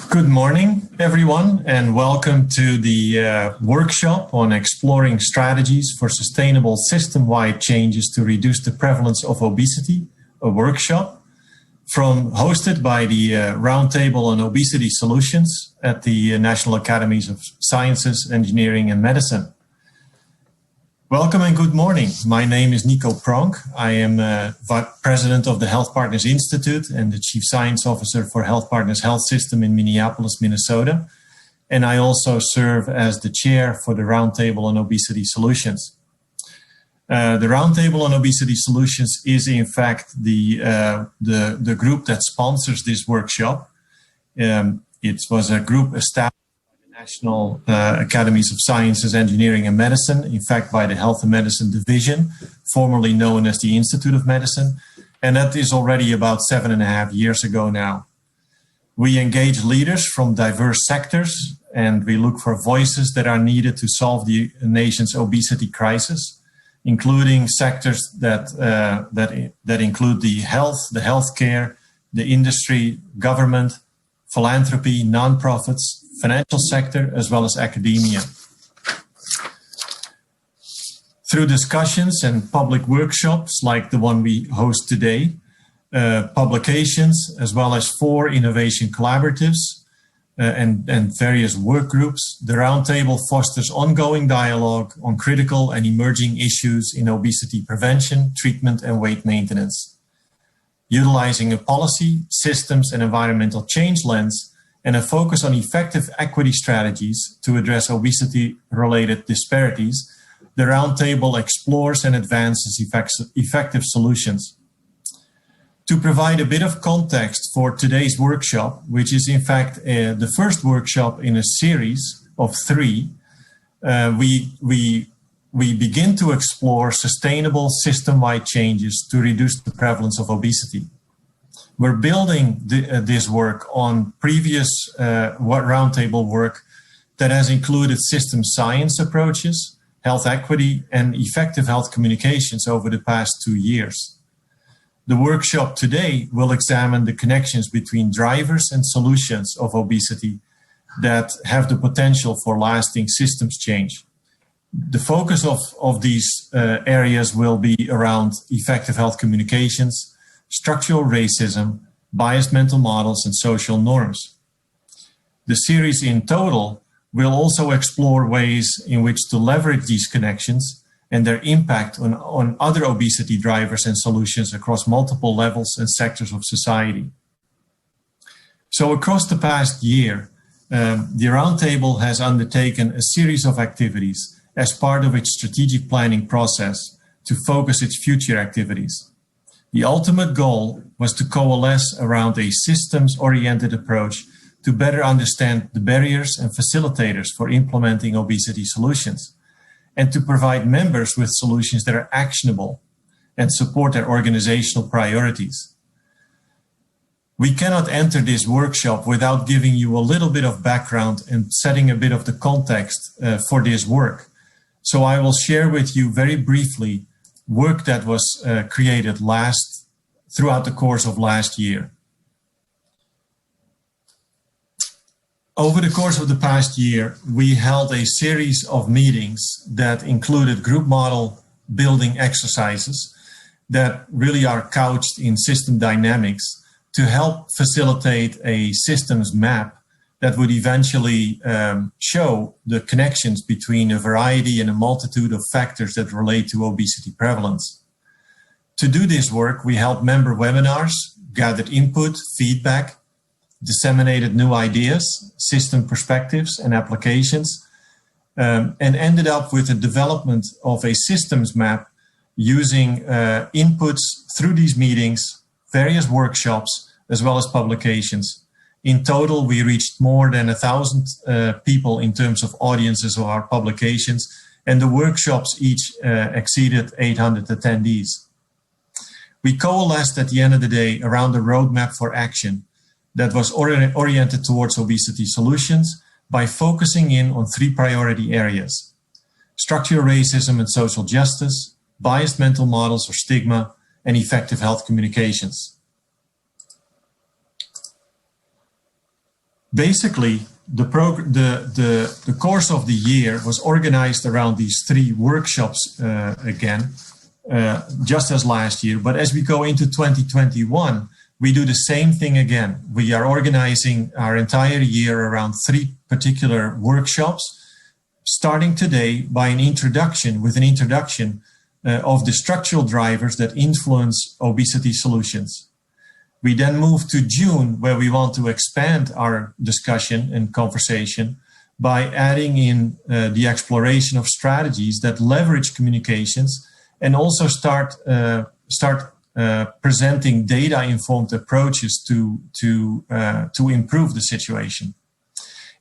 Good morning, everyone, and welcome to the workshop on exploring strategies for sustainable system-wide changes to reduce the prevalence of obesity, a workshop hosted by the Roundtable on Obesity Solutions at the National Academies of Sciences, Engineering and Medicine. Welcome and good morning. My name is Pronk. I am President of the HealthPartners Institute and the Chief Science Officer for HealthPartners Health System in Minneapolis, Minnesota. And I also serve as the Chair for the Roundtable on Obesity Solutions. The Roundtable on Obesity Solutions is in fact the group that sponsors this workshop. It was a group established National Academies of Sciences, Engineering and Medicine, in fact by the Health and Medicine Division, formerly known as the Institute of Medicine, and that is already about 7.5 years ago now. We engage leaders from diverse sectors and we look for voices that are needed to solve the nation's obesity crisis, including sectors that include the healthcare, the industry, government, philanthropy, nonprofits, financial sector, as well as academia. Through discussions and public workshops like the one we host today, publications, as well as 4 innovation collaboratives and various work groups, the Roundtable fosters ongoing dialogue on critical and emerging issues in obesity prevention, treatment, and weight maintenance. Utilizing a policy, systems, and environmental change lens, and a focus on effective equity strategies to address obesity-related disparities, the Roundtable explores and advances effective solutions. To provide a bit of context for today's workshop, which is in fact the first workshop in a series of 3, we begin to explore sustainable system-wide changes to reduce the prevalence of obesity. We're building this work on previous Roundtable work that has included system science approaches, health equity, and effective health communications over the past 2 years. The workshop today will examine the connections between drivers and solutions of obesity that have the potential for lasting systems change. The focus of these areas will be around effective health communications, structural racism, biased mental models, and social norms. The series in total will also explore ways in which to leverage these connections and their impact on other obesity drivers and solutions across multiple levels and sectors of society. So across the past year, the Roundtable has undertaken a series of activities as part of its strategic planning process to focus its future activities. The ultimate goal was to coalesce around a systems-oriented approach to better understand the barriers and facilitators for implementing obesity solutions, and to provide members with solutions that are actionable and support their organizational priorities. We cannot enter this workshop without giving you a little bit of background and setting a bit of the context for this work. So I will share with you very briefly work that was created throughout the course of last year. Over the course of the past year, we held a series of meetings that included group model building exercises that really are couched in system dynamics to help facilitate a systems map that would eventually show the connections between a variety and a multitude of factors that relate to obesity prevalence. To do this work, we held member webinars, gathered input, feedback, disseminated new ideas, system perspectives and applications, and ended up with the development of a systems map using inputs through these meetings, various workshops, as well as publications. In total, we reached more than 1,000 people in terms of audiences of our publications, and the workshops each exceeded 800 attendees. We coalesced at the end of the day around a roadmap for action that was oriented towards obesity solutions by focusing in on 3 priority areas: structural racism and social justice, biased mental models or stigma, and effective health communications. Basically, the course of the year was organized around these 3 workshops again, just as last year. But as we go into 2021, we do the same thing again. We are organizing our entire year around 3 particular workshops, starting today by an introduction of the structural drivers that influence obesity solutions. We then move to June, where we want to expand our discussion and conversation by adding in the exploration of strategies that leverage communications and also start presenting data-informed approaches to improve the situation.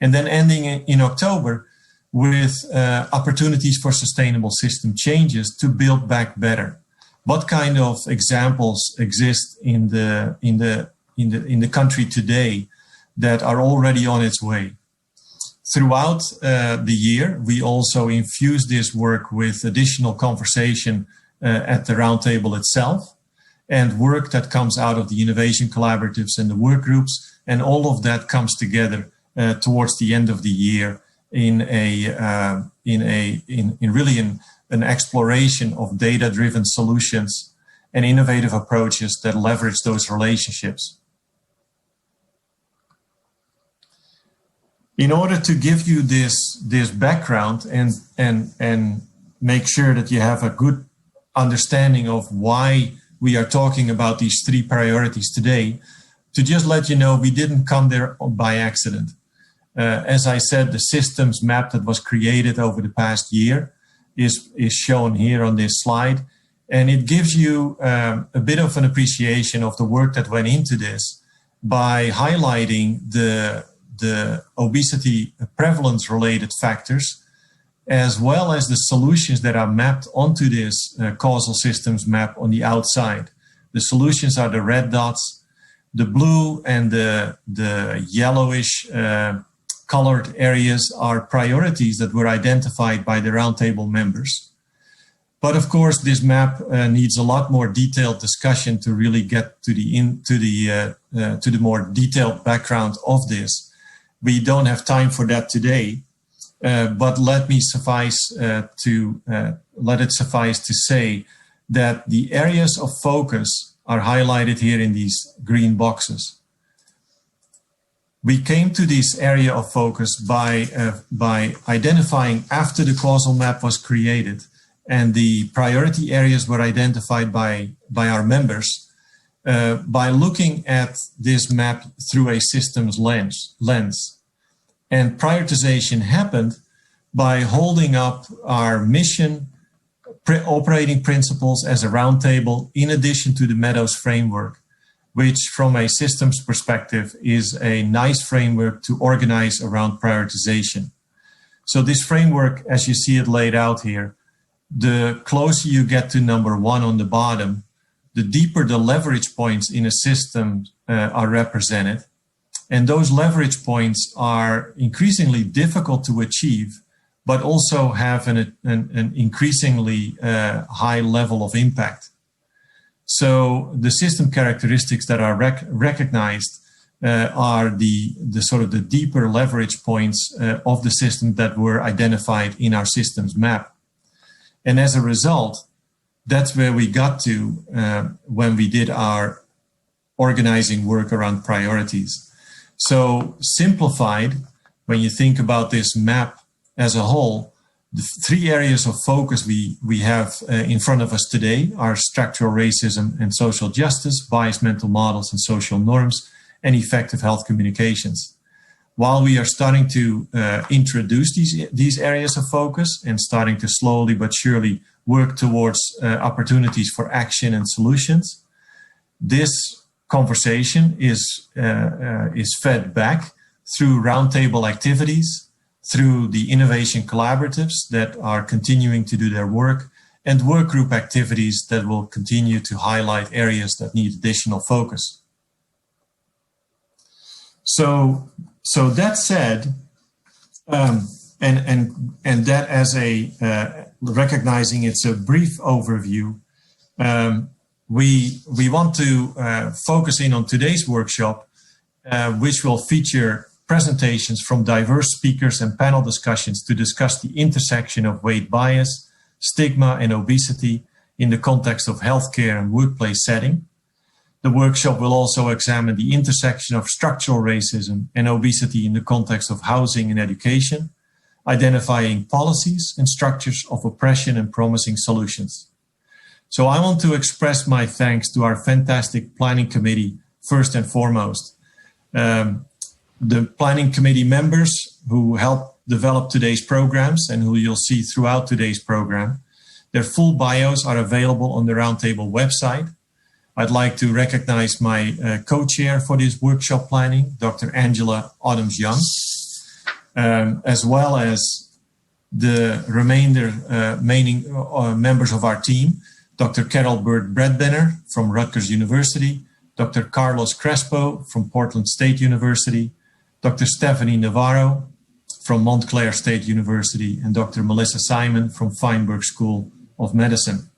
And then ending in October with opportunities for sustainable system changes to build back better. What kind of examples exist in the country today that are already on its way? Throughout the year, we also infuse this work with additional conversation at the roundtable itself and work that comes out of the innovation collaboratives and the work groups, and all of that comes together towards the end of the year in an exploration of data-driven solutions and innovative approaches that leverage those relationships. In order to give you this background and make sure that you have a good understanding of why we are talking about these 3 priorities today, to just let you know, we didn't come there by accident. As I said, the systems map that was created over the past year is shown here on this slide. And it gives you a bit of an appreciation of the work that went into this by highlighting the obesity prevalence related factors, as well as the solutions that are mapped onto this causal systems map on the outside. The solutions are the red dots, the blue and the yellowish colored areas are priorities that were identified by the roundtable members. But of course, this map needs a lot more detailed discussion to really get to the more detailed background of this. We don't have time for that today, but let it suffice to say that the areas of focus are highlighted here in these green boxes. We came to this area of focus by identifying, after the causal map was created and the priority areas were identified by our members, by looking at this map through a systems lens. And prioritization happened by holding up our mission, operating principles as a roundtable, in addition to the Meadows Framework, which from a systems perspective is a nice framework to organize around prioritization. So this framework, as you see it laid out here, the closer you get to number 1 on the bottom, the deeper the leverage points in a system are represented. And those leverage points are increasingly difficult to achieve, but also have an increasingly high level of impact. So the system characteristics that are recognized are the sort of the deeper leverage points of the system that were identified in our systems map. And as a result, that's where we got to when we did our organizing work around priorities. So simplified, when you think about this map as a whole, the 3 areas of focus we have in front of us today are structural racism and social justice, biased mental models and social norms, and effective health communications. While we are starting to introduce these areas of focus and starting to slowly but surely work towards opportunities for action and solutions, this conversation is fed back through roundtable activities, through the innovation collaboratives that are continuing to do their work, and work group activities that will continue to highlight areas that need additional focus. So that said, and that as recognizing it's a brief overview, we want to focus in on today's workshop, which will feature presentations from diverse speakers and panel discussions to discuss the intersection of weight bias, stigma, and obesity in the context of healthcare and workplace setting. The workshop will also examine the intersection of structural racism and obesity in the context of housing and education, identifying policies and structures of oppression and promising solutions. So I want to express my thanks to our fantastic planning committee, first and foremost. The planning committee members who helped develop today's programs and who you'll see throughout today's program. Their full bios are available on the Roundtable website. I'd like to recognize my co-chair for this workshop planning, Dr. Angela Adams-Young, as well as the remainder members of our team, Dr. Carol Bird-Bradbenner from Rutgers University, Dr. Carlos Crespo from Portland State University, Dr. Stephanie Navarro from Montclair State University, and Dr. Melissa Simon from Feinberg School of Medicine.